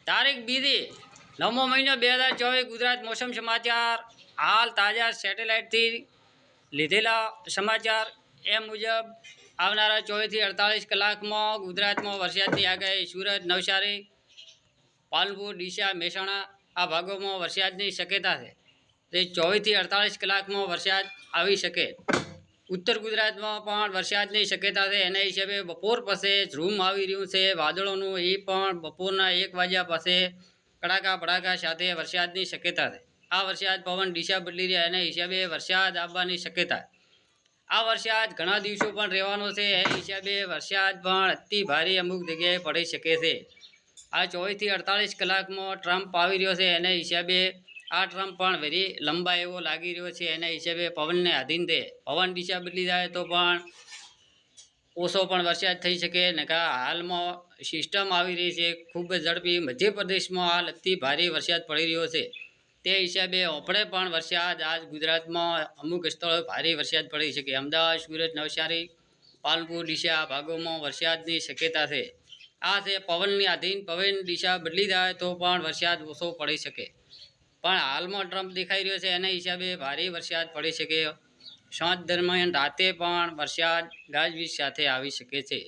તારીખ બીજી 9મો મહિનો 2024 ગુજરાત મોસમ સમાચાર હાલ તાજા સેટેલાઇટથી લીધેલા સમાચાર એ મુજબ આવનારા 24 થી 48 કલાકમાં ગુજરાતમાં વરસાદની આગાહી સુરત નવસારી પાલનપુર ડીસા મહેસાણા આ ભાગોમાં વરસાદની શક્યતા છે તે 24 થી 48 કલાકમાં વરસાદ આવી શકે। ઉત્તર ગુજરાતમાં પણ વરસાદની શક્યતા છે એના હિસાબે બપોર પછી ઝૂમ આવી રહ્યું છે વાદળોનું એ પણ બપોરના 1 વાગ્યા પછી કડાકા ભડાકા સાથે વરસાદની શક્યતા છે। આ વરસાદ પવન દિશા બદલી રહ્યા એના હિસાબે વરસાદ આવવાની શક્યતા। આ વરસાદ ઘણા દિવસો પણ રહેવાનો છે એ હિસાબે વરસાદ પણ અતિ ભારે અમુક જગ્યાએ પડી શકે છે। આ 24 થી 48 કલાકમાં ટ્રમ્પ આવી રહ્યો છે એના હિસાબે આ ટ્રમ્પ પણ વેરી લંબા એવો લાગી રહ્યો છે એના હિસાબે પવનને આધીન છે પવન દિશા બદલી જાય તો પણ ઓછો પણ વરસાદ થઈ શકે ને હાલમાં સિસ્ટમ આવી રહી છે ખૂબ ઝડપી મધ્યપ્રદેશમાં હાલ અતિ ભારે વરસાદ પડી રહ્યો છે તે હિસાબે આપણે પણ વરસાદ આજ ગુજરાતમાં અમુક સ્થળોએ ભારે વરસાદ પડી શકે। અમદાવાદ સુરત નવસારી પાલનપુર ડીસા ભાગોમાં વરસાદની શક્યતા છે। આ છે પવનની આધીન પવન દિશા બદલી જાય તો પણ વરસાદ ઓછો પડી શકે પણ હાલમાં ટ્રમ્પ દેખાઈ રહ્યો છે એના હિસાબે ભારે વરસાદ પડી શકે। સાંજ દરમિયાન રાતે પણ વરસાદ ગાજવીજ સાથે આવી શકે છે।